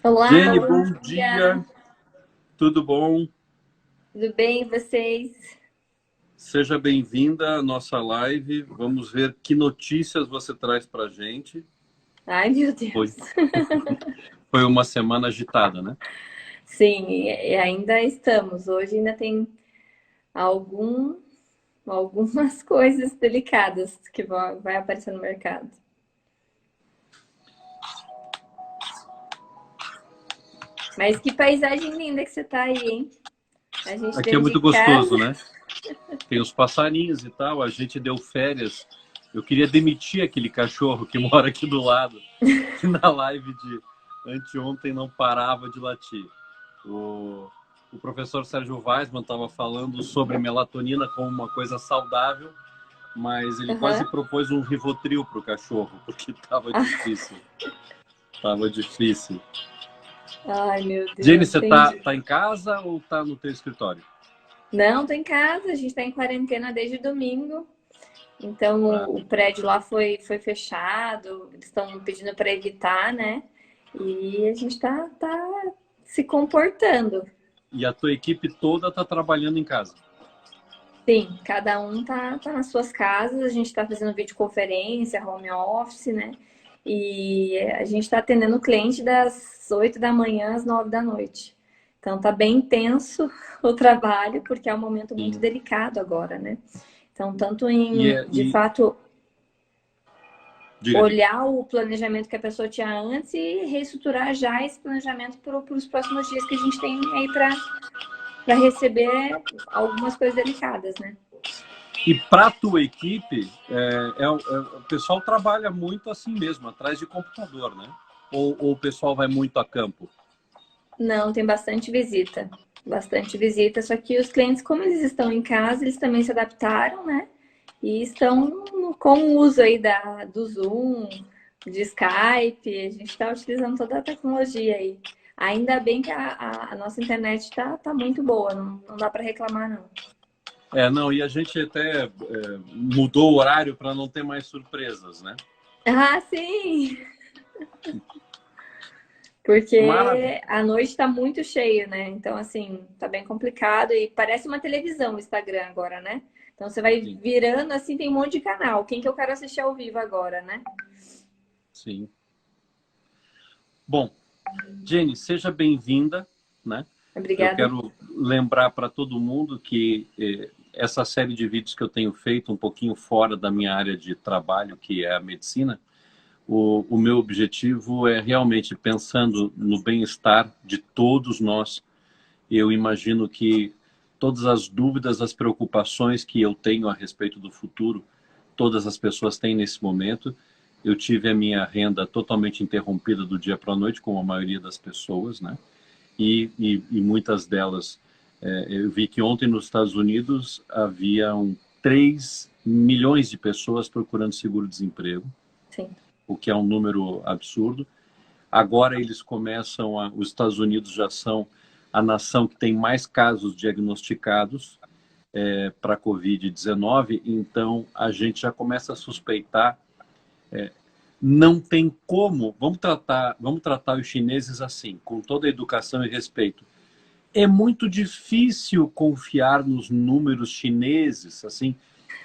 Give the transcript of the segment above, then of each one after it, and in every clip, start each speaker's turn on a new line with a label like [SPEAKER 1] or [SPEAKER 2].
[SPEAKER 1] Olá,
[SPEAKER 2] Jenny,
[SPEAKER 1] bom
[SPEAKER 2] bom
[SPEAKER 1] dia.
[SPEAKER 2] dia, tudo bom?
[SPEAKER 1] Tudo bem, e vocês?
[SPEAKER 2] Seja bem-vinda à nossa live. Vamos ver que notícias você traz para a gente.
[SPEAKER 1] Ai, meu Deus.
[SPEAKER 2] Foi, foi uma semana agitada, né?
[SPEAKER 1] Sim, e ainda estamos. Hoje ainda tem algum, algumas coisas delicadas que vai aparecer no mercado. Mas que paisagem linda que você tá aí, hein? A gente
[SPEAKER 2] Aqui é
[SPEAKER 1] dentro de
[SPEAKER 2] muito
[SPEAKER 1] casa.
[SPEAKER 2] gostoso, né? Tem os passarinhos e tal, a gente deu férias. Eu queria demitir aquele cachorro que mora aqui do lado, que na live de anteontem não parava de latir. O professor Sérgio Weisman estava falando sobre melatonina como uma coisa saudável, mas ele quase
[SPEAKER 1] Aham.
[SPEAKER 2] propôs um Rivotril para o cachorro, porque estava difícil. Tava difícil.
[SPEAKER 1] Ai, meu
[SPEAKER 2] Jenny,
[SPEAKER 1] Deus,
[SPEAKER 2] você tá,
[SPEAKER 1] entendi.
[SPEAKER 2] tá em casa ou tá no teu escritório?
[SPEAKER 1] Não, tô em casa, a gente tá em quarentena desde domingo. Então
[SPEAKER 2] Ah,
[SPEAKER 1] o prédio lá foi fechado, eles estão pedindo para evitar, né? E a gente tá se comportando.
[SPEAKER 2] e a tua equipe toda tá trabalhando em casa?
[SPEAKER 1] Sim, cada um tá nas suas casas, a gente está fazendo videoconferência, home office, né? E a gente está atendendo o cliente das 8 da manhã às 9 da noite. Então tá bem intenso o trabalho, porque é um momento muito
[SPEAKER 2] Sim.
[SPEAKER 1] delicado agora, né? Então, tanto
[SPEAKER 2] E,
[SPEAKER 1] em, de fato,
[SPEAKER 2] diga.
[SPEAKER 1] olhar o planejamento que a pessoa tinha antes e reestruturar já esse planejamento para os próximos dias que a gente tem aí para receber algumas coisas delicadas, né?
[SPEAKER 2] E para tua equipe, o pessoal trabalha muito assim mesmo, atrás de computador, né? Ou o pessoal vai muito a campo?
[SPEAKER 1] Não, tem bastante visita, só que os clientes, como eles estão em casa, eles também se adaptaram, né? E estão com o uso aí do Zoom, de Skype, a gente está utilizando toda a tecnologia aí. Ainda bem que a nossa internet tá muito boa, não dá para reclamar, não.
[SPEAKER 2] Não, e a gente até mudou o horário para não ter mais surpresas, né?
[SPEAKER 1] Ah, sim!
[SPEAKER 2] Maravilha.
[SPEAKER 1] Porque a noite está muito cheio, né? Então, assim, tá bem complicado e parece uma televisão o Instagram agora, né? Então você vai
[SPEAKER 2] Sim,
[SPEAKER 1] virando assim, tem um monte de canal. Quem que eu quero assistir ao vivo agora, né?
[SPEAKER 2] sim. Bom, Jenny, seja bem-vinda, né? Eu
[SPEAKER 1] Obrigada.
[SPEAKER 2] quero lembrar para todo mundo que essa série de vídeos que eu tenho feito, um pouquinho fora da minha área de trabalho, que é a medicina, o meu objetivo é realmente pensando no bem-estar de todos nós. Eu imagino que todas as dúvidas, as preocupações que eu tenho a respeito do futuro, todas as pessoas têm nesse momento. Eu tive a minha renda totalmente interrompida do dia para a noite, como a maioria das pessoas, né? E muitas delas, eu vi que ontem nos Estados Unidos haviam 3 milhões de pessoas procurando seguro-desemprego,
[SPEAKER 1] Sim.
[SPEAKER 2] o que é um número absurdo. Agora eles começam os Estados Unidos já são a nação que tem mais casos diagnosticados para a Covid-19, então a gente já começa a suspeitar. Não tem como, vamos tratar os chineses assim, com toda a educação e respeito. É muito difícil confiar nos números chineses, assim,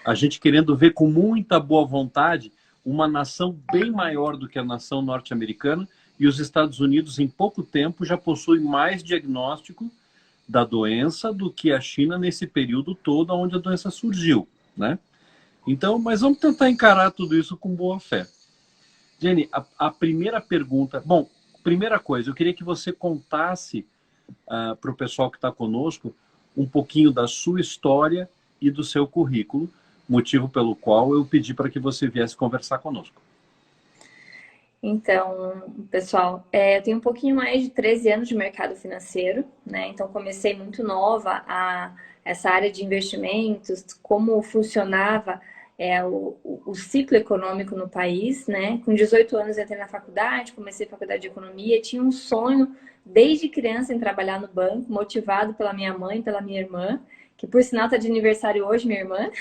[SPEAKER 2] a gente querendo ver com muita boa vontade uma nação bem maior do que a nação norte-americana, e os Estados Unidos em pouco tempo já possuem mais diagnóstico da doença do que a China nesse período todo onde a doença surgiu, né? Então, mas vamos tentar encarar tudo isso com boa fé. Jenny, a primeira pergunta, bom, primeira coisa, eu queria que você contasse para o pessoal que está conosco um pouquinho da sua história e do seu currículo, motivo pelo qual eu pedi para que você viesse conversar conosco.
[SPEAKER 1] Então, pessoal, eu tenho um pouquinho mais de 13 anos de mercado financeiro, né? Então, comecei muito nova a essa área de investimentos, como funcionava o ciclo econômico no país, né? Com 18 anos entrei na faculdade, comecei a faculdade de economia, tinha um sonho desde criança em trabalhar no banco, motivado pela minha mãe, pela minha irmã, que por sinal está de aniversário hoje, minha irmã.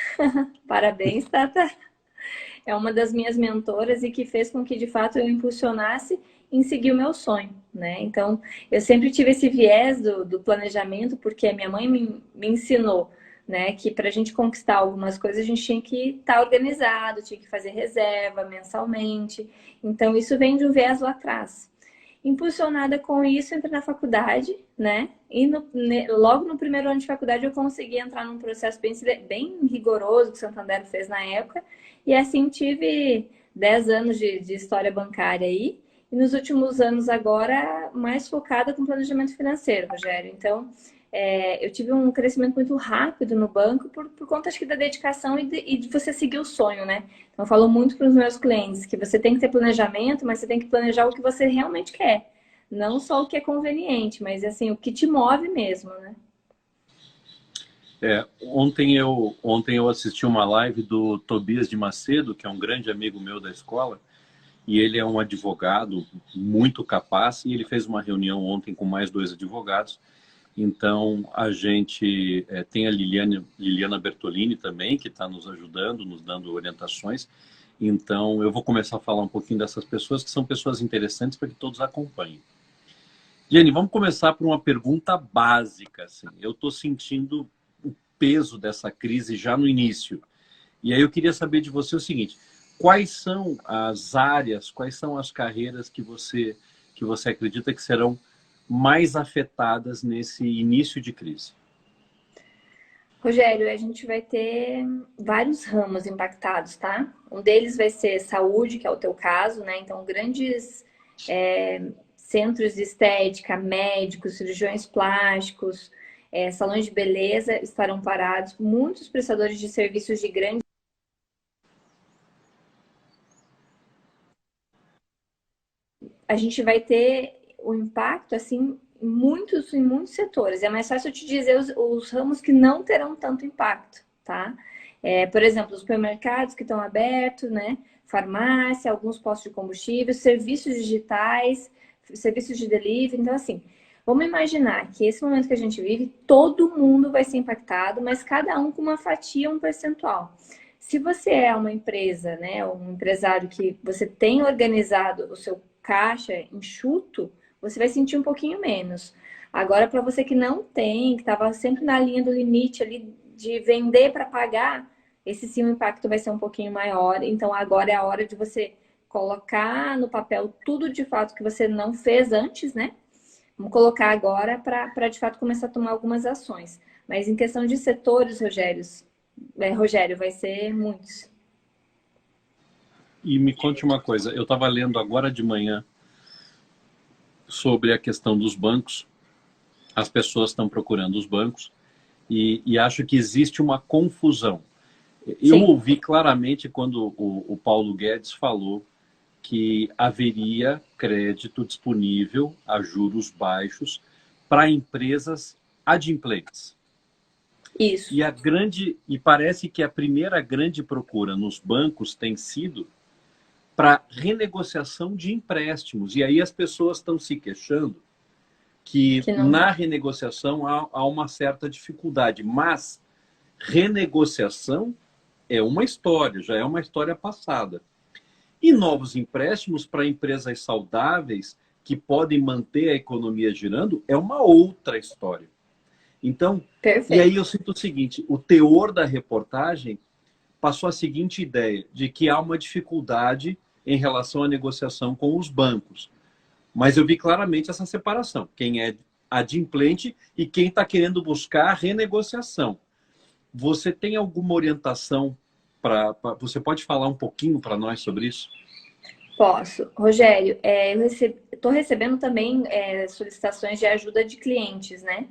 [SPEAKER 1] Parabéns, Tata. É uma das minhas mentoras e que fez com que de fato eu impulsionasse em seguir o meu sonho, né? Então, eu sempre tive esse viés do planejamento, porque a minha mãe me ensinou, né, que para a gente conquistar algumas coisas, a gente tinha que estar organizado, tinha que fazer reserva mensalmente. Então, isso vem de um viés lá atrás. Impulsionada com isso, entrei na faculdade, né? E logo no primeiro ano de faculdade eu consegui entrar num processo bem rigoroso que o Santander fez na época. E assim tive 10 anos de história bancária aí. E nos últimos anos agora, mais focada com planejamento financeiro, Rogério. Então, eu tive um crescimento muito rápido no banco por conta, acho que, da dedicação e de você seguir o sonho, né? Então, eu falo muito para os meus clientes que você tem que ter planejamento, mas você tem que planejar o que você realmente quer. Não só o que é conveniente, mas assim, o que te move mesmo, né?
[SPEAKER 2] Ontem eu assisti uma live do Tobias de Macedo, que é um grande amigo meu da escola, e ele é um advogado muito capaz, e ele fez uma reunião ontem com mais dois advogados. Então, a gente tem a Liliana Bertolini também, que está nos ajudando, nos dando orientações. Então, eu vou começar a falar um pouquinho dessas pessoas, que são pessoas interessantes para que todos acompanhem. Jenny, vamos começar por uma pergunta básica. Assim. Eu estou sentindo o peso dessa crise já no início. E aí eu queria saber de você o seguinte: quais são as áreas, quais são as carreiras que você acredita que serão mais afetadas nesse início de crise?
[SPEAKER 1] Rogério, a gente vai ter vários ramos impactados, tá? Um deles vai ser saúde, que é o teu caso, né? Então, grandes centros de estética, médicos, cirurgiões plásticos, salões de beleza estarão parados. Muitos prestadores de serviços de grande. A gente vai ter o impacto, assim, em muitos setores. É mais fácil eu te dizer os ramos que não terão tanto impacto, tá? Por exemplo, os supermercados que estão abertos, né? Farmácia, alguns postos de combustível, serviços digitais, serviços de delivery. Então, assim, vamos imaginar que esse momento que a gente vive, todo mundo vai ser impactado, mas cada um com uma fatia, um percentual. Se você é uma empresa, né, um empresário que você tem organizado o seu caixa enxuto, você vai sentir um pouquinho menos. Agora, para você que não tem, que estava sempre na linha do limite ali de vender para pagar, esse sim o impacto vai ser um pouquinho maior. Então, agora é a hora de você colocar no papel tudo de fato que você não fez antes, né? Vamos colocar agora para de fato começar a tomar algumas ações. Mas em questão de setores, Rogério, vai ser muitos.
[SPEAKER 2] E me conte uma coisa, eu estava lendo agora de manhã sobre a questão dos bancos. As pessoas estão procurando os bancos e acho que existe uma confusão. Eu
[SPEAKER 1] Sim.
[SPEAKER 2] ouvi claramente quando o Paulo Guedes falou que haveria crédito disponível a juros baixos para empresas adimplentes.
[SPEAKER 1] Isso.
[SPEAKER 2] E parece que a primeira grande procura nos bancos tem sido para renegociação de empréstimos. E aí as pessoas estão se queixando que
[SPEAKER 1] Que não
[SPEAKER 2] na
[SPEAKER 1] dá.
[SPEAKER 2] renegociação há uma certa dificuldade, mas renegociação é uma história, já é uma história passada. E novos empréstimos para empresas saudáveis que podem manter a economia girando é uma outra história. Então, e aí
[SPEAKER 1] Perfeito.
[SPEAKER 2] eu sinto o seguinte, o teor da reportagem passou a seguinte ideia, de que há uma dificuldade em relação à negociação com os bancos. Mas eu vi claramente essa separação, quem é adimplente e quem está querendo buscar a renegociação. Você tem alguma orientação você pode falar um pouquinho para nós sobre isso?
[SPEAKER 1] Posso. Rogério, eu estou recebendo também solicitações de ajuda de clientes, né?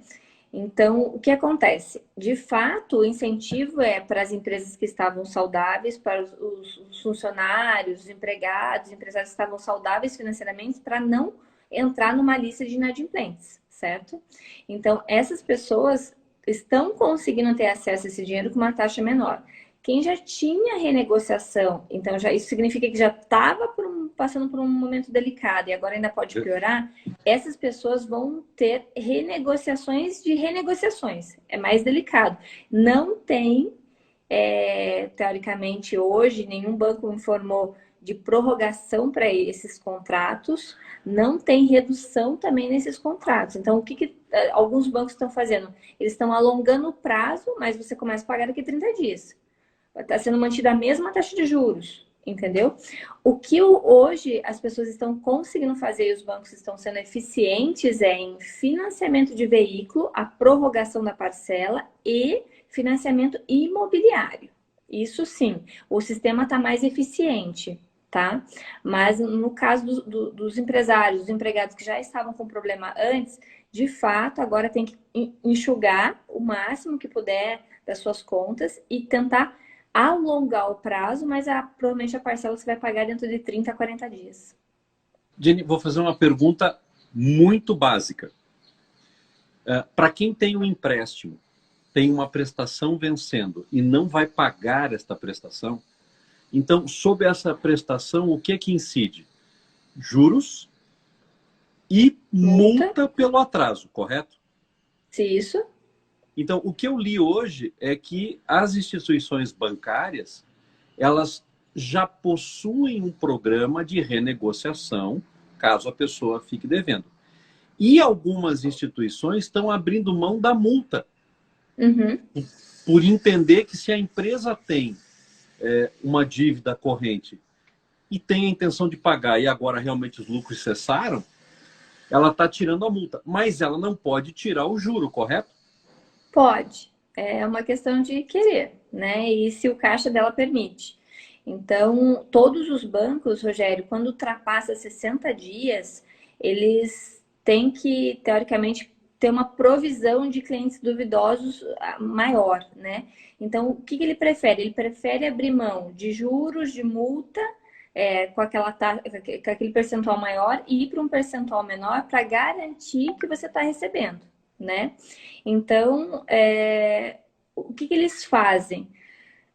[SPEAKER 1] Então, o que acontece? De fato, o incentivo é para as empresas que estavam saudáveis, para os funcionários, os empregados, os empresários que estavam saudáveis financeiramente, para não entrar numa lista de inadimplentes, certo? Então, essas pessoas estão conseguindo ter acesso a esse dinheiro com uma taxa menor. Quem já tinha renegociação, então isso significa que já estava passando por um momento delicado e agora ainda pode piorar, essas pessoas vão ter renegociações de renegociações. É mais delicado. Não tem teoricamente, hoje, nenhum banco informou de prorrogação para esses contratos, não tem redução também nesses contratos. Então, alguns bancos estão fazendo? Eles estão alongando o prazo, mas você começa a pagar daqui a 30 dias. Está sendo mantida a mesma taxa de juros, entendeu? O que hoje as pessoas estão conseguindo fazer e os bancos estão sendo eficientes em financiamento de veículo, a prorrogação da parcela e financiamento imobiliário. Isso sim, o sistema está mais eficiente, tá? Mas no caso dos empresários, dos empregados que já estavam com problema antes, de fato, agora tem que enxugar o máximo que puder das suas contas e tentar alongar o prazo, mas provavelmente a parcela você vai pagar dentro de 30 a 40 dias.
[SPEAKER 2] Jenny, vou fazer uma pergunta muito básica. Para quem tem um empréstimo, tem uma prestação vencendo e não vai pagar esta prestação, então, sob essa prestação, o que é que incide? Juros e multa pelo atraso, correto?
[SPEAKER 1] Isso.
[SPEAKER 2] Então, o que eu li hoje é que as instituições bancárias, elas já possuem um programa de renegociação, caso a pessoa fique devendo. E algumas instituições estão abrindo mão da multa.
[SPEAKER 1] Uhum.
[SPEAKER 2] Por entender que se a empresa tem uma dívida corrente e tem a intenção de pagar e agora realmente os lucros cessaram, ela está tirando a multa. Mas ela não pode tirar o juro, correto?
[SPEAKER 1] Pode. É uma questão de querer, né? E se o caixa dela permite. Então, todos os bancos, Rogério, quando ultrapassa 60 dias, eles têm que, teoricamente, ter uma provisão de clientes duvidosos maior, né? Então, o que ele prefere? Ele prefere abrir mão de juros, de multa, com aquele percentual maior e ir para um percentual menor para garantir que você está recebendo, né? Então, o que eles fazem?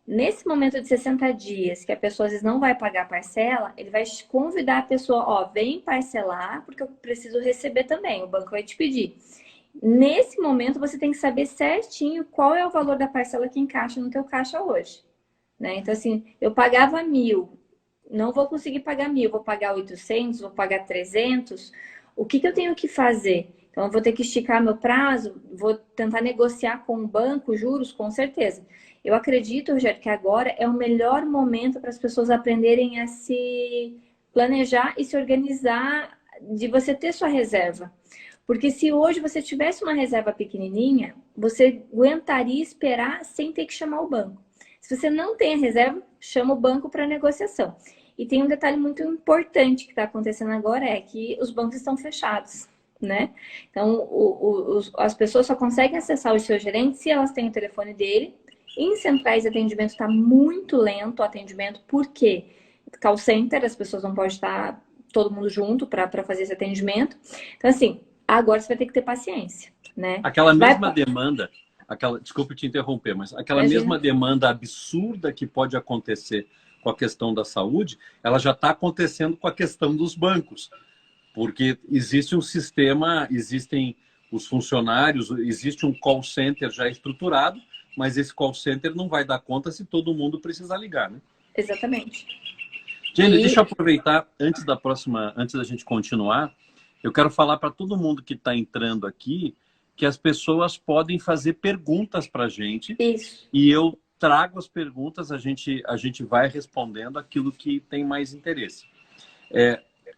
[SPEAKER 1] Nesse momento de 60 dias, que a pessoa às vezes não vai pagar a parcela, ele vai convidar a pessoa, ó, vem parcelar, porque eu preciso receber também, o banco vai te pedir. Nesse momento, você tem que saber certinho qual é o valor da parcela que encaixa no teu caixa hoje, né? Então, assim, eu pagava 1.000, não vou conseguir pagar 1.000, vou pagar 800, vou pagar 300. O que eu tenho que fazer? Então, eu vou ter que esticar meu prazo, vou tentar negociar com o banco juros, com certeza. Eu acredito, Rogério, que agora é o melhor momento para as pessoas aprenderem a se planejar e se organizar, de você ter sua reserva. Porque se hoje você tivesse uma reserva pequenininha, você aguentaria esperar sem ter que chamar o banco. Se você não tem a reserva, chama o banco para negociação. E tem um detalhe muito importante que está acontecendo agora, é que os bancos estão fechados, né? Então, as pessoas só conseguem acessar os seus gerentes se elas têm o telefone dele. Em centrais de atendimento está muito lento o atendimento, porque call center, as pessoas não podem estar todo mundo junto para fazer esse atendimento. Então, assim, agora você vai ter que ter paciência, né?
[SPEAKER 2] Aquela mesma demanda, desculpe te interromper, mas aquela
[SPEAKER 1] Imagina.
[SPEAKER 2] mesma demanda absurda que pode acontecer com a questão da saúde, ela já está acontecendo com a questão dos bancos. Porque existe um sistema, existem os funcionários, existe um call center já estruturado, mas esse call center não vai dar conta se todo mundo precisar ligar, né?
[SPEAKER 1] Exatamente.
[SPEAKER 2] Jenny, deixa eu aproveitar, antes da gente continuar, eu quero falar para todo mundo que está entrando aqui que as pessoas podem fazer perguntas para a gente.
[SPEAKER 1] Isso.
[SPEAKER 2] E eu trago as perguntas, a gente vai respondendo aquilo que tem mais interesse.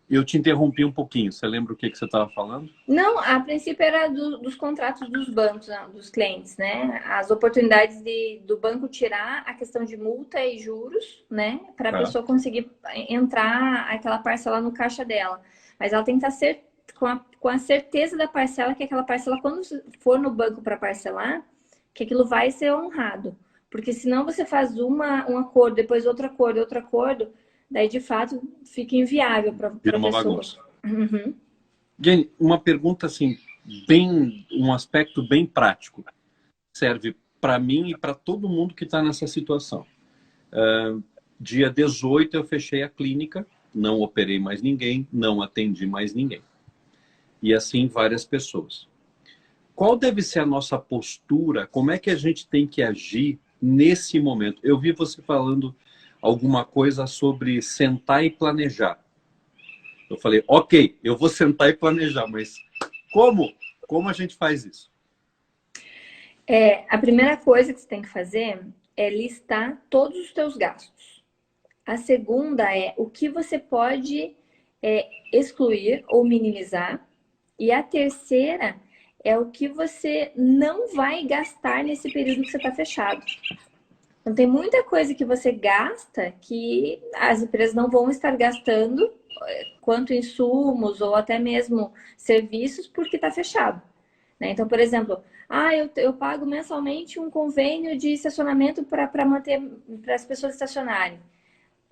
[SPEAKER 2] Eu te interrompi um pouquinho, você lembra o que você estava falando?
[SPEAKER 1] Não, a princípio era dos contratos dos bancos, dos clientes, né? As oportunidades do banco tirar a questão de multa e juros, né? Para a pessoa conseguir entrar aquela parcela no caixa dela. Mas ela tem que estar com a certeza da parcela, que aquela parcela, quando for no banco para parcelar, que aquilo vai ser honrado. Porque senão você faz um acordo, depois outro acordo, daí de fato fica inviável para a pessoa.
[SPEAKER 2] Uma bagunça.
[SPEAKER 1] Uhum.
[SPEAKER 2] Jenny, uma pergunta assim, um aspecto bem prático. Serve para mim e para todo mundo que está nessa situação. Dia 18 eu fechei a clínica, não operei mais ninguém, não atendi mais ninguém. E assim várias pessoas. Qual deve ser a nossa postura? Como é que a gente tem que agir nesse momento? Eu vi você falando alguma coisa sobre sentar e planejar. Eu falei, ok, eu vou sentar e planejar, mas como? Como a gente faz isso?
[SPEAKER 1] A primeira coisa que você tem que fazer é listar todos os teus gastos. A segunda é o que você pode excluir ou minimizar. E a terceira é o que você não vai gastar nesse período que você está fechado. Então, tem muita coisa que você gasta que as empresas não vão estar gastando quanto insumos ou até mesmo serviços porque está fechado. Né? Então, por exemplo, eu pago mensalmente um convênio de estacionamento para manter para as pessoas estacionarem.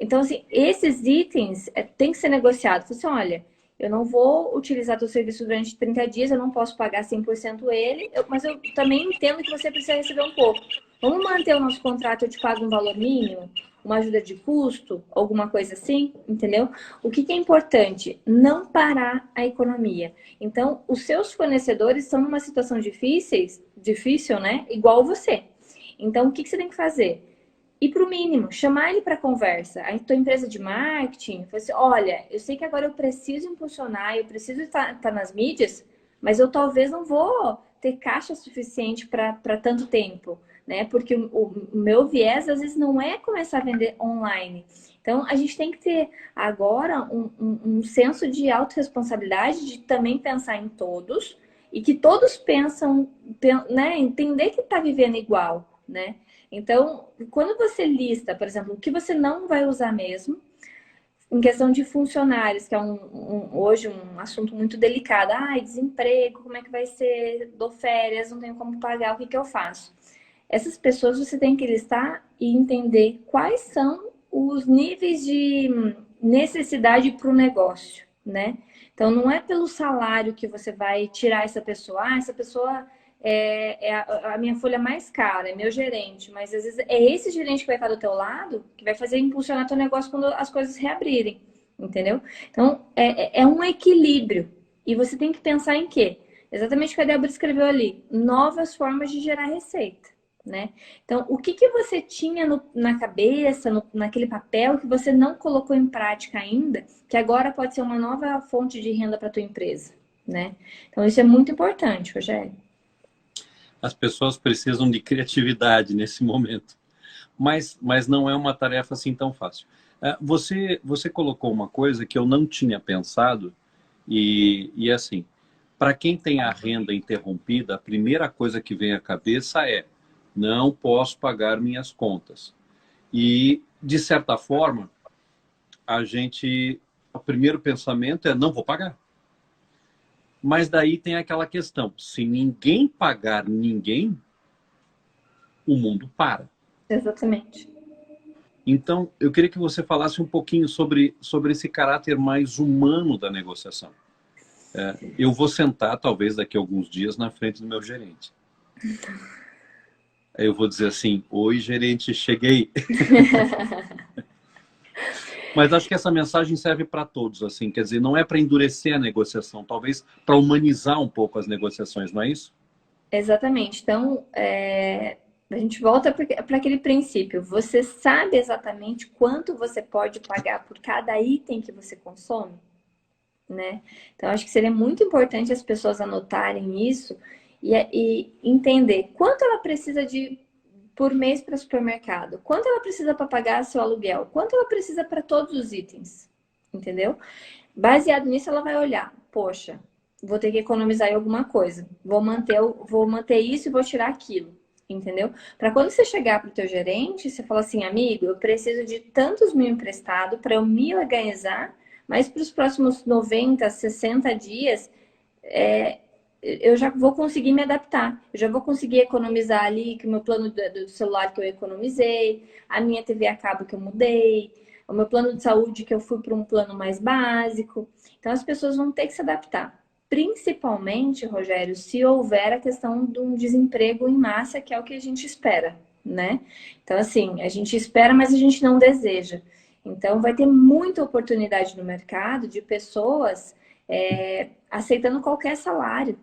[SPEAKER 1] Então, assim, esses itens tem que ser negociado. Assim, olha, eu não vou utilizar teu serviço durante 30 dias, eu não posso pagar 100% ele, mas eu também entendo que você precisa receber um pouco. Vamos manter o nosso contrato, eu te pago um valor mínimo, uma ajuda de custo, alguma coisa assim, entendeu? O que é importante? Não parar a economia. Então, os seus fornecedores estão numa situação difícil, né? Igual você. Então, o que você tem que fazer? E para o mínimo, chamar ele para conversa. A tua empresa de marketing, assim, olha, eu sei que agora eu preciso impulsionar, eu preciso estar nas mídias, mas eu talvez não vou ter caixa suficiente para tanto tempo, né? Porque o meu viés, às vezes, não é começar a vender online. Então, a gente tem que ter agora um senso de autorresponsabilidade, de também pensar em todos, e que todos pensam, né? Entender que está vivendo igual, né? Então, quando você lista, por exemplo, o que você não vai usar mesmo, em questão de funcionários, que é hoje um assunto muito delicado. Desemprego, como é que vai ser? Dou férias, não tenho como pagar, o que eu faço? Essas pessoas você tem que listar e entender quais são os níveis de necessidade para o negócio, né? Então, não é pelo salário que você vai tirar essa pessoa. Essa pessoa é a minha folha mais cara, é meu gerente. Mas, às vezes, é esse gerente que vai estar do teu lado que vai fazer impulsionar teu negócio quando as coisas reabrirem, entendeu? Então, é um equilíbrio. E você tem que pensar em quê? Exatamente o que a Débora escreveu ali. Novas formas de gerar receita, né? Então, o que você tinha na cabeça, naquele papel que você não colocou em prática ainda, que agora pode ser uma nova fonte de renda para tua empresa, né? Então, isso é muito importante, Rogério.
[SPEAKER 2] As pessoas precisam de criatividade nesse momento, mas não é uma tarefa assim tão fácil. Você colocou uma coisa que eu não tinha pensado e assim, para quem tem a renda interrompida, a primeira coisa que vem à cabeça é: não posso pagar minhas contas. E, de certa forma, o primeiro pensamento é: não vou pagar. Mas daí tem aquela questão: se ninguém pagar ninguém, o mundo para.
[SPEAKER 1] Exatamente.
[SPEAKER 2] Então, eu queria que você falasse um pouquinho sobre esse caráter mais humano da negociação. Eu vou sentar, talvez daqui a alguns dias, na frente do meu gerente. Aí eu vou dizer assim: oi, gerente, cheguei. Mas acho que essa mensagem serve para todos, assim, quer dizer, não é para endurecer a negociação, talvez para humanizar um pouco as negociações, não é isso?
[SPEAKER 1] Exatamente. Então, a gente volta para aquele princípio. Você sabe exatamente quanto você pode pagar por cada item que você consome, né? Então, acho que seria muito importante as pessoas anotarem isso e entender quanto ela precisa por mês para o supermercado, quanto ela precisa para pagar seu aluguel, quanto ela precisa para todos os itens, entendeu? Baseado nisso, ela vai olhar, poxa, vou ter que economizar em alguma coisa, vou manter isso e vou tirar aquilo, entendeu? Para quando você chegar para o teu gerente, você fala assim, amigo, eu preciso de tantos mil emprestado para eu me organizar, mas para os próximos 90, 60 dias, eu já vou conseguir me adaptar. Eu já vou conseguir economizar ali, que o meu plano do celular que eu economizei, a minha TV a cabo que eu mudei, o meu plano de saúde que eu fui para um plano mais básico. Então, as pessoas vão ter que se adaptar. Principalmente, Rogério, se houver a questão de um desemprego em massa, que é o que a gente espera, né? Então, assim, a gente espera, mas a gente não deseja. Então, vai ter muita oportunidade no mercado de pessoas aceitando qualquer salário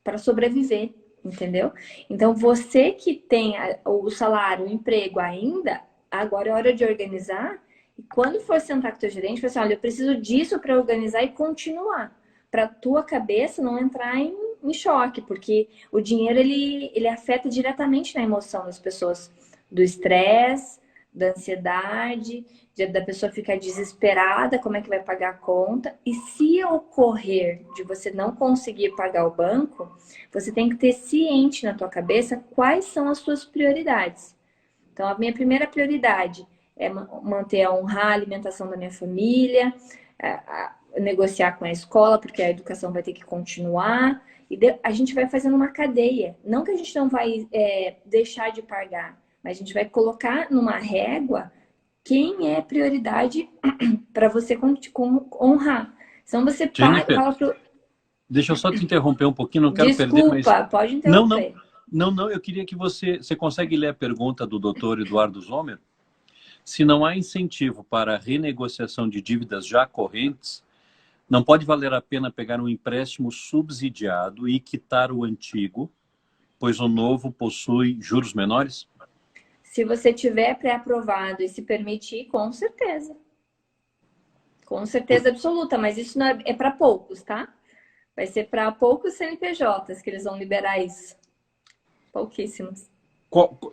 [SPEAKER 1] para sobreviver, entendeu? Então, você que tem o salário, o emprego ainda, agora é hora de organizar. E quando for sentar com o teu gerente, fala assim, olha, eu preciso disso para organizar e continuar. Para tua cabeça não entrar em choque, porque o dinheiro, ele afeta diretamente na emoção das pessoas. Do estresse, da ansiedade, da pessoa ficar desesperada, como é que vai pagar a conta. E se ocorrer de você não conseguir pagar o banco, você tem que ter ciente na tua cabeça quais são as suas prioridades. Então, a minha primeira prioridade é manter, honrar a alimentação da minha família, negociar com a escola, porque a educação vai ter que continuar. E a gente vai fazendo uma cadeia. Não que a gente não vai deixar de pagar, mas a gente vai colocar numa régua quem é prioridade para você honrar. Senão você
[SPEAKER 2] Jennifer,
[SPEAKER 1] fala pro...
[SPEAKER 2] deixa eu só te interromper um pouquinho, não quero perder, mas...
[SPEAKER 1] Desculpa, pode
[SPEAKER 2] Não, não,
[SPEAKER 1] interromper.
[SPEAKER 2] não, eu queria que você consegue ler a pergunta do doutor Eduardo Zomer? Se não há incentivo para a renegociação de dívidas já correntes, não pode valer a pena pegar um empréstimo subsidiado e quitar o antigo, pois o novo possui juros menores?
[SPEAKER 1] Se você tiver pré-aprovado e se permitir, com certeza. Com certeza absoluta, mas isso não é para poucos, tá? Vai ser para poucos CNPJs que eles vão liberar isso. Pouquíssimos.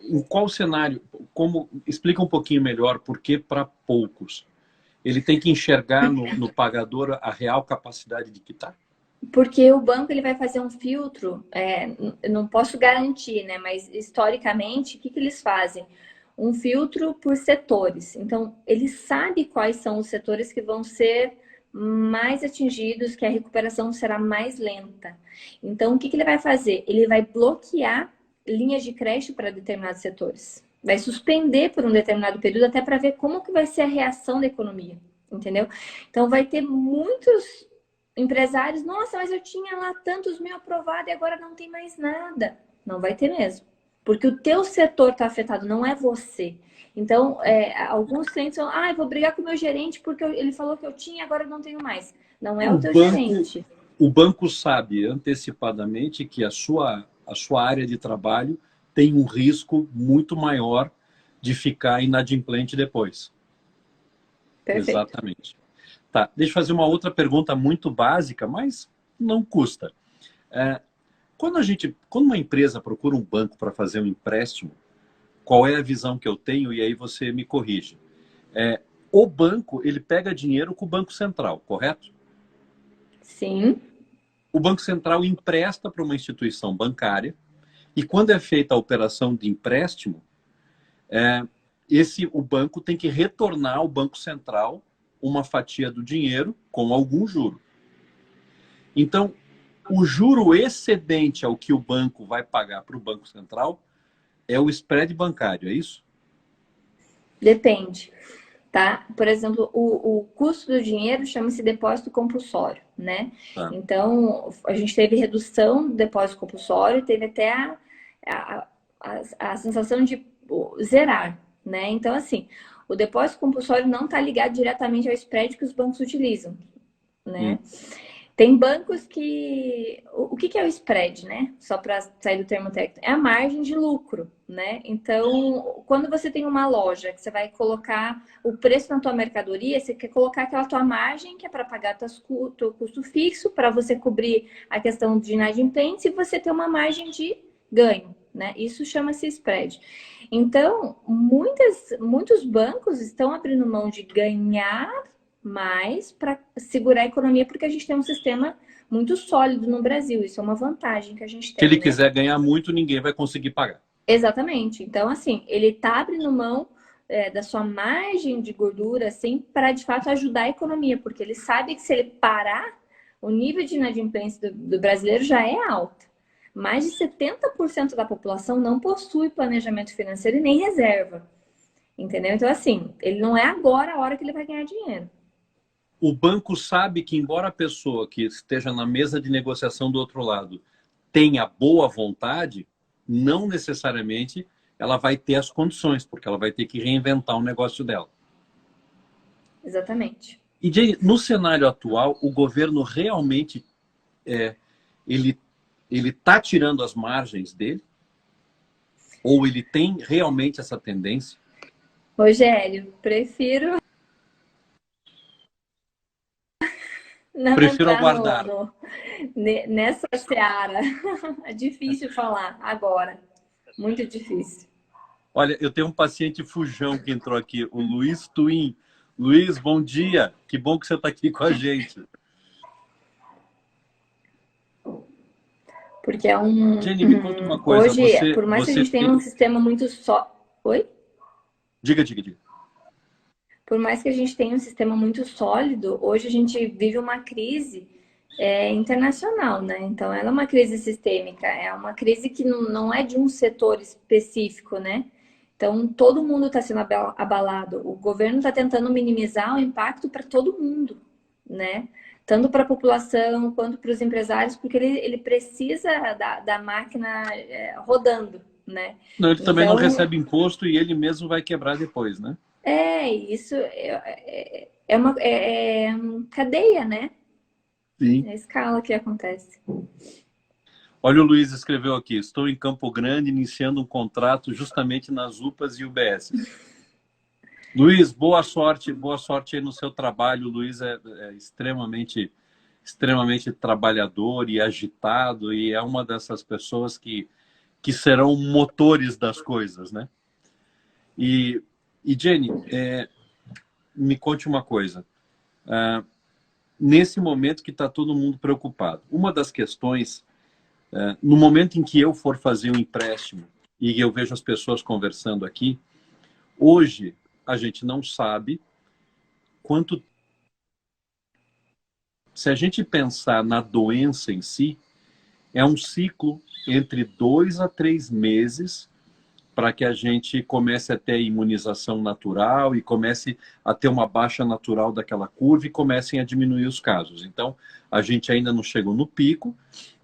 [SPEAKER 2] Em qual cenário? Explica um pouquinho melhor por que para poucos. Ele tem que enxergar no pagador a real capacidade de quitar?
[SPEAKER 1] Porque o banco ele vai fazer um filtro, não posso garantir, né? Mas historicamente, o que eles fazem? Um filtro por setores. Então, ele sabe quais são os setores que vão ser mais atingidos, que a recuperação será mais lenta. Então, o que ele vai fazer? Ele vai bloquear linhas de crédito para determinados setores. Vai suspender por um determinado período até para ver como que vai ser a reação da economia, entendeu? Então, vai ter muitos empresários, nossa, mas eu tinha lá tantos mil aprovado e agora não tem mais nada. Não vai ter mesmo. Porque o teu setor está afetado, não é você. Então, alguns clientes falam, eu vou brigar com o meu gerente porque ele falou que eu tinha e agora eu não tenho mais. Não é o teu gerente.
[SPEAKER 2] O banco sabe antecipadamente que a sua área de trabalho tem um risco muito maior de ficar inadimplente depois.
[SPEAKER 1] Perfeito.
[SPEAKER 2] Exatamente. Tá, deixa eu fazer uma outra pergunta muito básica, mas não custa. Quando uma empresa procura um banco para fazer um empréstimo, qual é a visão que eu tenho? E aí você me corrige. O banco, ele pega dinheiro com o Banco Central, correto?
[SPEAKER 1] Sim.
[SPEAKER 2] O Banco Central empresta para uma instituição bancária e quando é feita a operação de empréstimo, o banco tem que retornar ao Banco Central uma fatia do dinheiro com algum juro. Então, o juro excedente ao que o banco vai pagar para o Banco Central é o spread bancário, é isso?
[SPEAKER 1] Depende, tá? Por exemplo, o custo do dinheiro chama-se depósito compulsório, né?
[SPEAKER 2] Tá.
[SPEAKER 1] Então, a gente teve redução do depósito compulsório, teve até a sensação de zerar, né? Então, assim, o depósito compulsório não está ligado diretamente ao spread que os bancos utilizam, né? Tem bancos que... O que é o spread, né? Só para sair do termo técnico. É a margem de lucro, né? Então, quando você tem uma loja que você vai colocar o preço na tua mercadoria, você quer colocar aquela tua margem que é para pagar teu custo fixo, para você cobrir a questão de inadimplência e você ter uma margem de ganho, né? Isso chama-se spread. Então, muitos bancos estão abrindo mão de ganhar mais para segurar a economia, porque a gente tem um sistema muito sólido no Brasil. Isso é uma vantagem que a gente tem.
[SPEAKER 2] Se ele
[SPEAKER 1] né?
[SPEAKER 2] quiser ganhar muito, ninguém vai conseguir pagar.
[SPEAKER 1] Exatamente. Então, assim, ele está abrindo mão da sua margem de gordura, assim, para de fato ajudar a economia, porque ele sabe que se ele parar, o nível de inadimplência do brasileiro já é alto. Mais de 70% da população não possui planejamento financeiro e nem reserva. Entendeu? Então, assim, ele não é agora a hora que ele vai ganhar dinheiro.
[SPEAKER 2] O banco sabe que, embora a pessoa que esteja na mesa de negociação do outro lado tenha boa vontade, não necessariamente ela vai ter as condições, porque ela vai ter que reinventar o negócio dela.
[SPEAKER 1] Exatamente.
[SPEAKER 2] E, Jay, no cenário atual, o governo realmente ele ele está tirando as margens dele? Ou ele tem realmente essa tendência?
[SPEAKER 1] Rogério, prefiro não
[SPEAKER 2] Prefiro
[SPEAKER 1] entrar
[SPEAKER 2] aguardar.
[SPEAKER 1] nessa seara. É difícil falar agora. Muito difícil.
[SPEAKER 2] Olha, eu tenho um paciente fujão que entrou aqui, o Luiz Twin. Luiz, bom dia. Que bom que você está aqui com a gente.
[SPEAKER 1] Porque é um.
[SPEAKER 2] Jenny, me conta uma coisa.
[SPEAKER 1] Hoje, por mais que a
[SPEAKER 2] Você
[SPEAKER 1] gente tenha um
[SPEAKER 2] tem...
[SPEAKER 1] sistema muito só. Oi?
[SPEAKER 2] Diga, diga, diga.
[SPEAKER 1] Por mais que a gente tenha um sistema muito sólido, hoje a gente vive uma crise internacional, né? Então, ela é uma crise sistêmica, é uma crise que não é de um setor específico, né? Então, todo mundo está sendo abalado. O governo está tentando minimizar o impacto para todo mundo, né? Tanto para a população quanto para os empresários, porque ele precisa da máquina rodando, né?
[SPEAKER 2] Não, ele também não
[SPEAKER 1] Então,
[SPEAKER 2] recebe imposto e ele mesmo vai quebrar depois, né?
[SPEAKER 1] isso é uma cadeia, né?
[SPEAKER 2] Sim.
[SPEAKER 1] É a escala que acontece.
[SPEAKER 2] Olha, o Luiz escreveu aqui: estou em Campo Grande iniciando um contrato justamente nas UPAs e UBSs. Luiz, boa sorte aí no seu trabalho. O Luiz é extremamente trabalhador e agitado e é uma dessas pessoas que serão motores das coisas, né? E, Jenny, me conte uma coisa. Nesse momento que está todo mundo preocupado, uma das questões, no momento em que eu for fazer um empréstimo e eu vejo as pessoas conversando aqui, hoje a gente não sabe quanto. Se a gente pensar na doença em si, é um ciclo entre 2 a 3 meses para que a gente comece a ter a imunização natural e comece a ter uma baixa natural daquela curva e comecem a diminuir os casos. Então, a gente ainda não chegou no pico,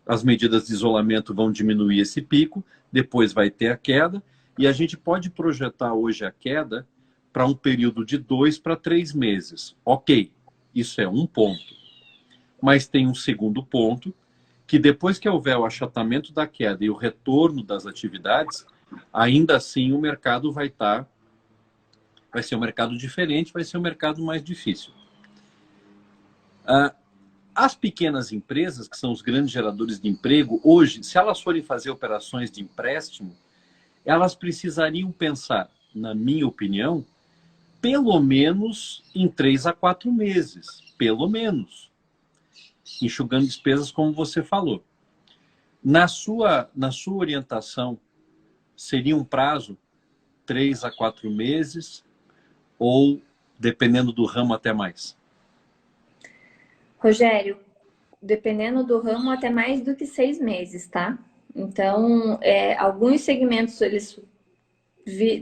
[SPEAKER 2] as medidas de isolamento vão diminuir esse pico, depois vai ter a queda, e a gente pode projetar hoje a queda para um período de 2 para 3 meses. Ok, isso é um ponto. Mas tem um segundo ponto, que depois que houver o achatamento da queda e o retorno das atividades, ainda assim o mercado vai ser um mercado diferente, vai ser um mercado mais difícil. As pequenas empresas, que são os grandes geradores de emprego, hoje, se elas forem fazer operações de empréstimo, elas precisariam pensar, na minha opinião, pelo menos em 3 a 4 meses, pelo menos, enxugando despesas, como você falou. Na sua orientação, seria um prazo 3 a 4 meses ou, dependendo do ramo, até mais?
[SPEAKER 1] Rogério, dependendo do ramo, até mais do que 6 meses, tá? Então, alguns segmentos eles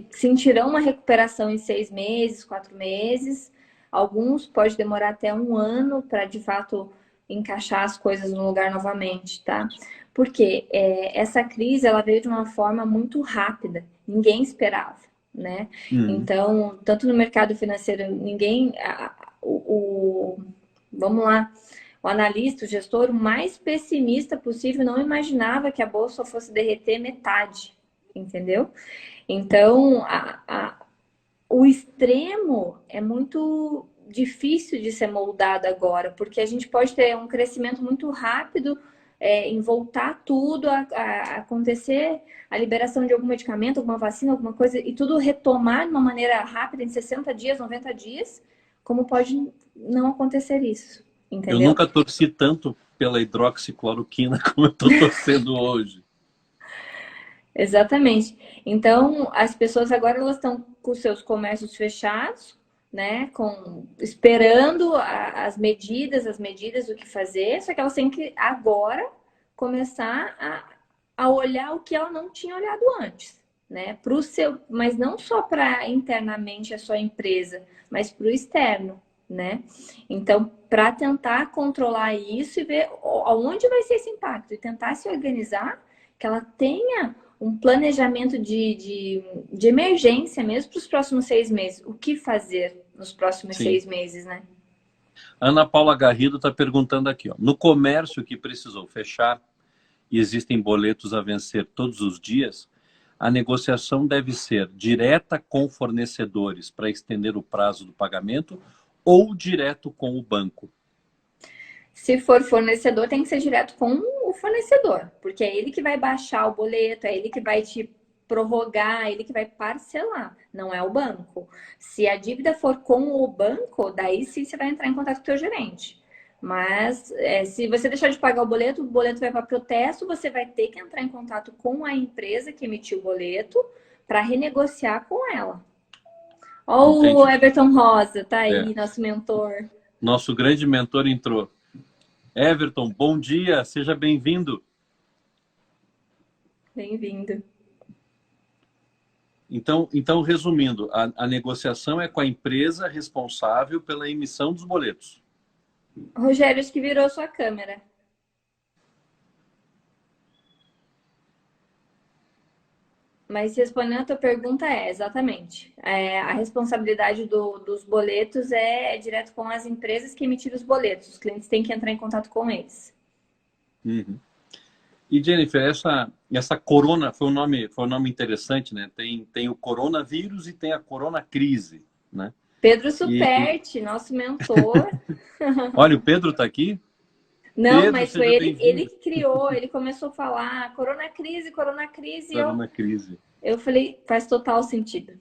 [SPEAKER 1] sentirão uma recuperação em 6 meses, 4 meses. Alguns pode demorar até um ano para de fato encaixar as coisas no lugar novamente, tá? Porque essa crise ela veio de uma forma muito rápida, ninguém esperava, né? Então, tanto no mercado financeiro, ninguém, vamos lá, o analista, o gestor, o mais pessimista possível, não imaginava que a bolsa fosse derreter metade, entendeu? Então, o extremo é muito difícil de ser moldado agora, porque a gente pode ter um crescimento muito rápido em voltar tudo a acontecer, a liberação de algum medicamento, alguma vacina, alguma coisa, e tudo retomar de uma maneira rápida, em 60 dias, 90 dias, como pode não acontecer isso,
[SPEAKER 2] Eu
[SPEAKER 1] entendeu?
[SPEAKER 2] nunca torci tanto pela hidroxicloroquina como eu estou torcendo hoje.
[SPEAKER 1] Exatamente. Então, as pessoas agora elas estão com seus comércios fechados, né? Esperando as medidas, o que fazer, só que elas têm que agora começar a olhar o que ela não tinha olhado antes, né? Pro seu, mas não só para internamente a sua empresa, mas para o externo, né? Então, para tentar controlar isso e ver aonde vai ser esse impacto e tentar se organizar, que ela tenha um planejamento de emergência mesmo para os próximos 6 meses. O que fazer nos próximos
[SPEAKER 2] Sim.
[SPEAKER 1] 6 meses, né?
[SPEAKER 2] Ana Paula Garrido está perguntando aqui, ó, no comércio que precisou fechar e existem boletos a vencer todos os dias, a negociação deve ser direta com fornecedores para estender o prazo do pagamento ou direto com o banco?
[SPEAKER 1] Se for fornecedor, tem que ser direto com o fornecedor, porque é ele que vai baixar o boleto, é ele que vai te prorrogar, é ele que vai parcelar, não é o banco. Se a dívida for com o banco, daí sim você vai entrar em contato com o teu gerente. Mas se você deixar de pagar o boleto vai para protesto, você vai ter que entrar em contato com a empresa que emitiu o boleto para renegociar com ela. Ó, o
[SPEAKER 2] Entendi.
[SPEAKER 1] Everton Rosa, tá
[SPEAKER 2] É.
[SPEAKER 1] aí, nosso mentor.
[SPEAKER 2] Nosso grande mentor entrou. Everton, bom dia, seja bem-vindo.
[SPEAKER 1] Bem-vindo.
[SPEAKER 2] Então, resumindo, a negociação é com a empresa responsável pela emissão dos boletos.
[SPEAKER 1] Rogério, acho que virou sua câmera. Mas respondendo a tua pergunta, exatamente. A responsabilidade dos boletos é direto com as empresas que emitiram os boletos. Os clientes têm que entrar em contato com eles.
[SPEAKER 2] Uhum. E, Jennifer, essa corona foi um nome interessante, né? Tem o coronavírus e tem a coronacrise, né?
[SPEAKER 1] Pedro
[SPEAKER 2] E
[SPEAKER 1] Superti, nosso mentor.
[SPEAKER 2] olha, o Pedro está aqui.
[SPEAKER 1] Não,
[SPEAKER 2] Pedro,
[SPEAKER 1] mas foi
[SPEAKER 2] seja
[SPEAKER 1] ele
[SPEAKER 2] bem-vindo.
[SPEAKER 1] que criou, ele começou a falar corona crise,
[SPEAKER 2] Coronacrise.
[SPEAKER 1] eu falei, faz total sentido.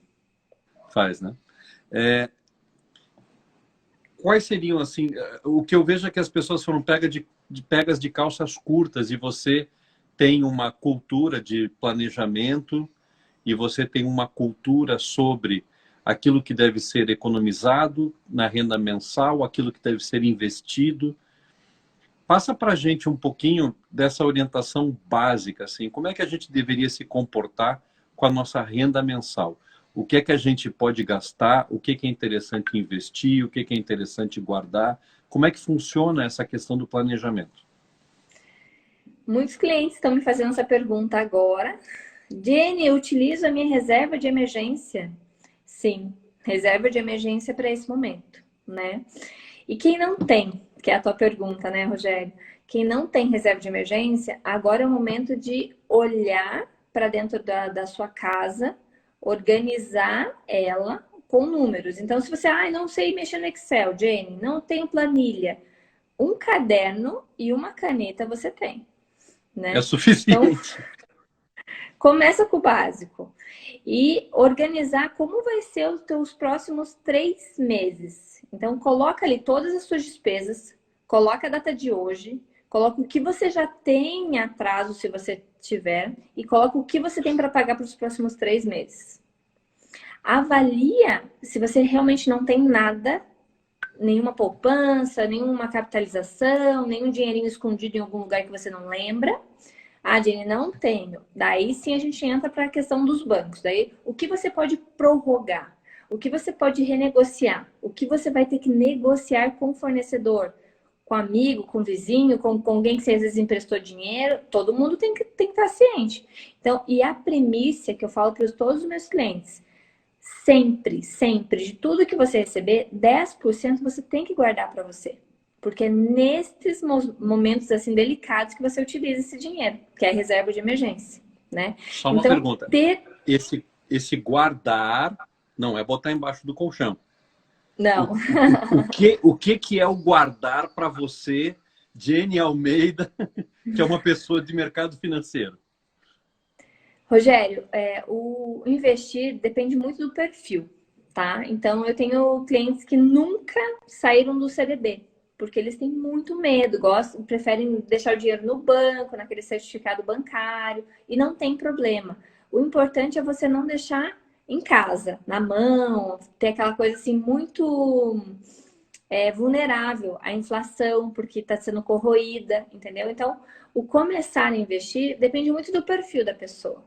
[SPEAKER 2] Faz, né? Quais seriam, assim, o que eu vejo é que as pessoas foram pegas de calças curtas e você tem uma cultura de planejamento e você tem uma cultura sobre aquilo que deve ser economizado na renda mensal, aquilo que deve ser investido. Passa para a gente um pouquinho dessa orientação básica, assim, como é que a gente deveria se comportar com a nossa renda mensal? O que é que a gente pode gastar? O que é interessante investir? O que é interessante guardar? Como é que funciona essa questão do planejamento?
[SPEAKER 1] Muitos clientes estão me fazendo essa pergunta agora. Jenny, eu utilizo a minha reserva de emergência? Sim, reserva de emergência para esse momento, né? E quem não tem, que é a tua pergunta, né, Rogério? Quem não tem reserva de emergência, agora é o momento de olhar para dentro da sua casa, organizar ela com números. Então, se você, não sei mexer no Excel, Jenny, não tenho planilha, um caderno e uma caneta você tem,
[SPEAKER 2] É
[SPEAKER 1] né? Então,
[SPEAKER 2] suficiente.
[SPEAKER 1] começa com o básico e organizar como vai ser os teus próximos 3 meses. Então, coloca ali todas as suas despesas, coloca a data de hoje, coloca o que você já tem em atraso, se você tiver, e coloca o que você tem para pagar para os próximos 3 meses. Avalia se você realmente não tem nada, nenhuma poupança, nenhuma capitalização, nenhum dinheirinho escondido em algum lugar que você não lembra. Jenny, não tenho. Daí sim a gente entra para a questão dos bancos. Daí, o que você pode prorrogar? O que você pode renegociar? O que você vai ter que negociar com o fornecedor? Com amigo, com vizinho, com alguém que você às vezes emprestou dinheiro? Todo mundo tem que estar ciente. Então, e a premissa que eu falo para todos os meus clientes, sempre, sempre, de tudo que você receber, 10% você tem que guardar para você. Porque é nesses momentos assim delicados que você utiliza esse dinheiro, que é a reserva de emergência, né?
[SPEAKER 2] Só uma
[SPEAKER 1] Então,
[SPEAKER 2] pergunta. Esse guardar não é botar embaixo do colchão.
[SPEAKER 1] Não.
[SPEAKER 2] O que é o guardar para você, Jenny Almeida, que é uma pessoa de mercado financeiro?
[SPEAKER 1] Rogério, o investir depende muito do perfil, tá? Então, eu tenho clientes que nunca saíram do CDB, porque eles têm muito medo, preferem deixar o dinheiro no banco, naquele certificado bancário, e não tem problema. O importante é você não deixar em casa, na mão, ter aquela coisa assim muito vulnerável à inflação, porque está sendo corroída, entendeu? Então, o começar a investir depende muito do perfil da pessoa.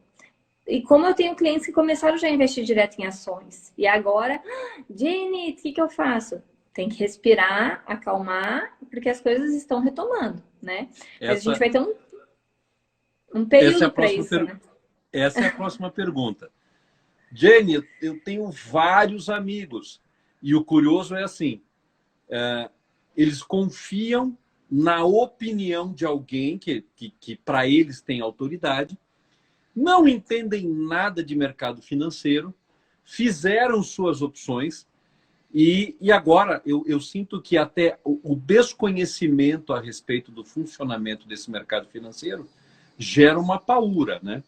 [SPEAKER 1] E como eu tenho clientes que começaram já a investir direto em ações. E agora, Jenny, o que eu faço? Tem que respirar, acalmar, porque as coisas estão retomando, né? Mas a gente vai ter um
[SPEAKER 2] Essa é a
[SPEAKER 1] período para
[SPEAKER 2] próxima,
[SPEAKER 1] isso, né?
[SPEAKER 2] essa é a próxima pergunta. Jenny, eu tenho vários amigos. E o curioso é assim, eles confiam na opinião de alguém que para eles tem autoridade, não entendem nada de mercado financeiro, fizeram suas opções e agora eu sinto que até o desconhecimento a respeito do funcionamento desse mercado financeiro gera uma paura, né?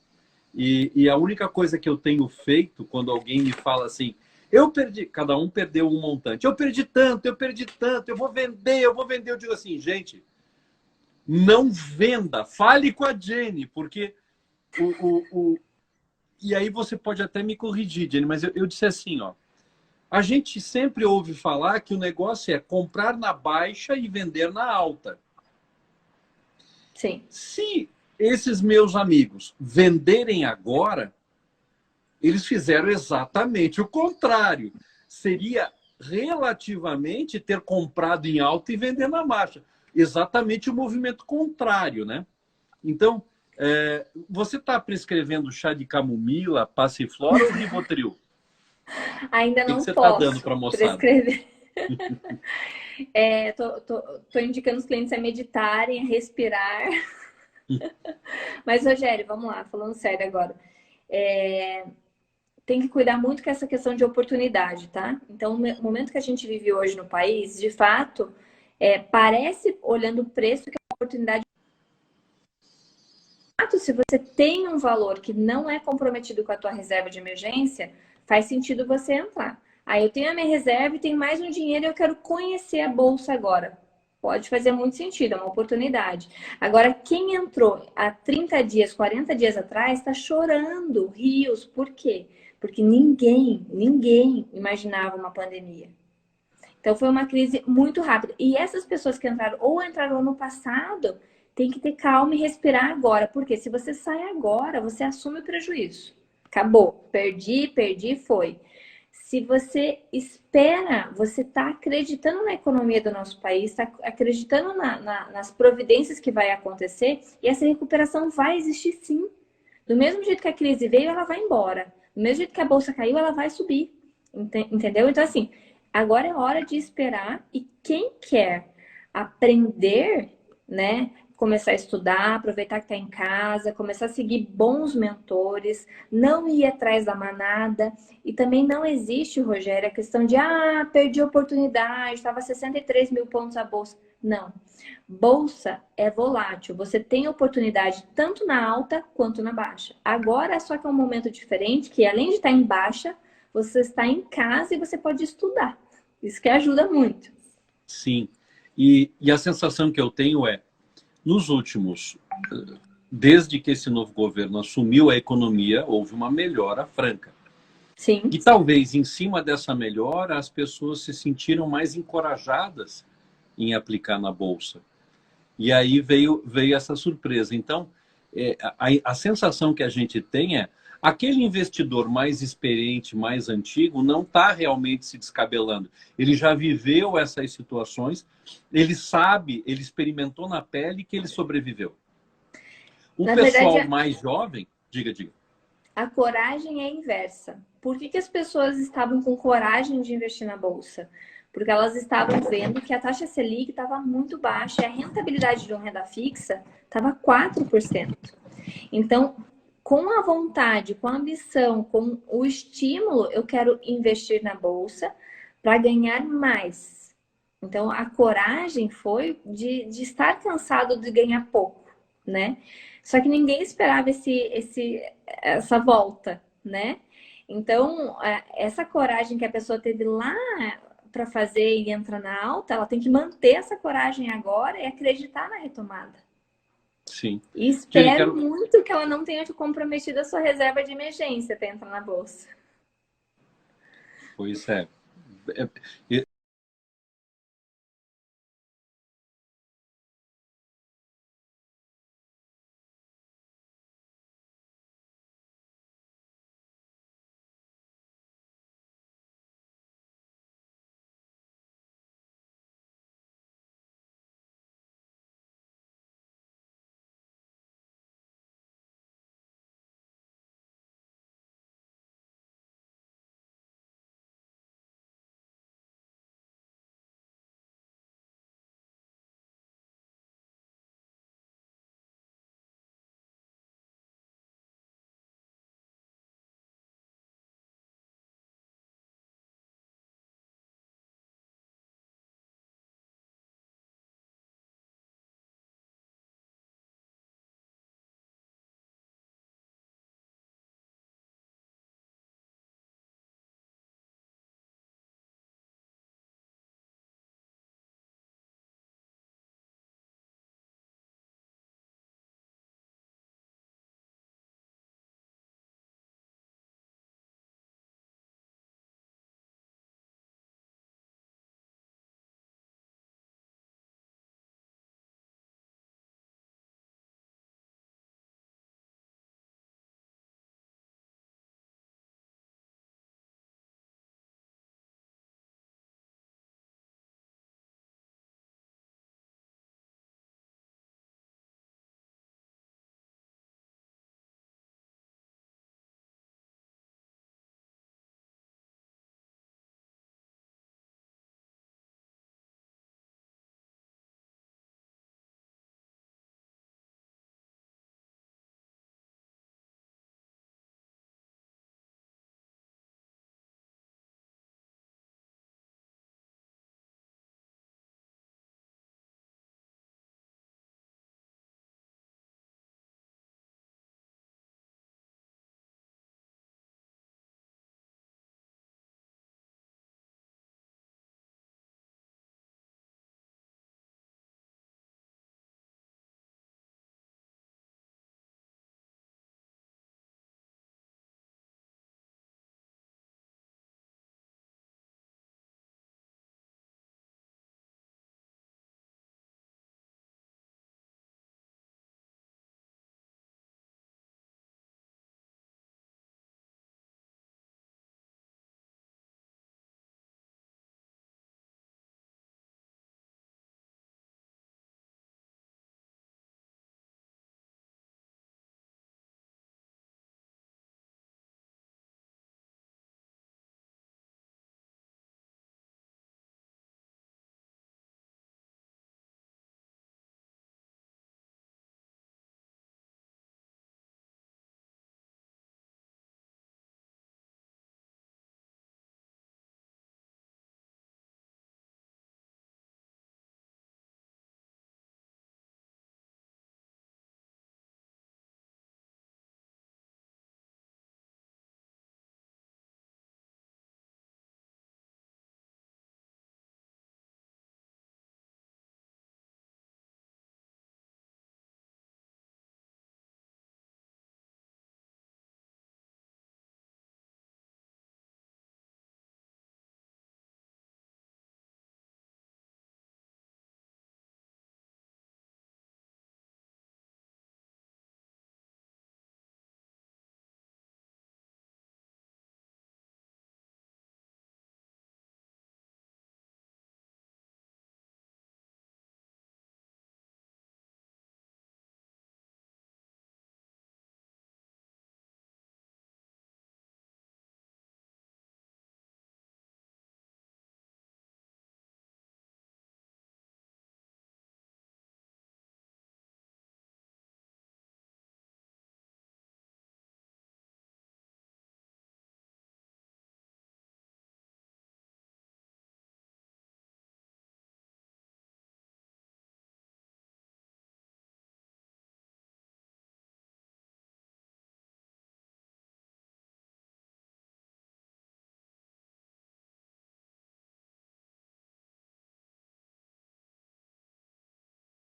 [SPEAKER 2] E a única coisa que eu tenho feito quando alguém me fala assim, eu perdi, cada um perdeu um montante, eu perdi tanto, eu vou vender, eu digo assim, gente, não venda, fale com a Jenny, porque e aí você pode até me corrigir, Jenny, mas eu disse assim, ó, a gente sempre ouve falar que o negócio é comprar na baixa e vender na alta.
[SPEAKER 1] Sim.
[SPEAKER 2] Se esses meus amigos venderem agora, eles fizeram exatamente o contrário. Seria relativamente ter comprado em alta e vender na baixa. Exatamente o movimento contrário, né? Então, você está prescrevendo chá de camomila, passiflora ou Rivotril?
[SPEAKER 1] Ainda
[SPEAKER 2] O que
[SPEAKER 1] não
[SPEAKER 2] você está dando
[SPEAKER 1] posso
[SPEAKER 2] para a moçada?
[SPEAKER 1] prescrever. Tô indicando os clientes a meditarem, a respirar. Mas, Rogério, vamos lá, falando sério agora. Tem que cuidar muito com essa questão de oportunidade, tá? Então, o momento que a gente vive hoje no país, de fato, parece, olhando o preço, que é uma oportunidade. Se você tem um valor que não é comprometido com a tua reserva de emergência, faz sentido você entrar. Aí eu tenho a minha reserva e tenho mais um dinheiro e eu quero conhecer a bolsa agora. Pode fazer muito sentido, é uma oportunidade. Agora, quem entrou há 30 dias, 40 dias atrás, está chorando rios. Por quê? Porque ninguém imaginava uma pandemia. Então, foi uma crise muito rápida. E essas pessoas que entraram ou entraram ano passado, tem que ter calma e respirar agora. Porque se você sai agora, você assume o prejuízo. Acabou. Perdi, foi. Se você espera, você está acreditando na economia do nosso país, está acreditando nas providências que vai acontecer e essa recuperação vai existir sim. Do mesmo jeito que a crise veio, ela vai embora. Do mesmo jeito que a bolsa caiu, ela vai subir. Entendeu? Então, assim, agora é hora de esperar e quem quer aprender, né? Começar a estudar, aproveitar que está em casa, começar a seguir bons mentores, não ir atrás da manada. E também não existe, Rogério, a questão de perdi a oportunidade, estava 63 mil pontos a bolsa. Não. Bolsa é volátil. Você tem oportunidade tanto na alta quanto na baixa. Agora só que é um momento diferente, que além de estar em baixa, você está em casa e você pode estudar. Isso que ajuda muito.
[SPEAKER 2] Sim. E a sensação que eu tenho nos últimos, desde que esse novo governo assumiu a economia, houve uma melhora franca.
[SPEAKER 1] Sim.
[SPEAKER 2] E talvez em cima dessa melhora as pessoas se sentiram mais encorajadas em aplicar na bolsa. E aí veio essa surpresa. Então, a sensação que a gente tem aquele investidor mais experiente, mais antigo, não está realmente se descabelando. Ele já viveu essas situações, ele sabe, ele experimentou na pele que ele sobreviveu. O pessoal mais jovem, diga.
[SPEAKER 1] A coragem é inversa. Por que as pessoas estavam com coragem de investir na bolsa? Porque elas estavam vendo que a taxa Selic estava muito baixa e a rentabilidade de uma renda fixa estava 4%. Então, com a vontade, com a ambição, com o estímulo, eu quero investir na bolsa para ganhar mais. Então, a coragem foi de estar cansado de ganhar pouco, né? Só que ninguém esperava essa volta, né? Então, essa coragem que a pessoa teve lá para fazer e entrar na alta, ela tem que manter essa coragem agora e acreditar na retomada.
[SPEAKER 2] Sim.
[SPEAKER 1] E espero muito que ela não tenha te comprometido a sua reserva de emergência para entrar na bolsa.
[SPEAKER 2] Pois é.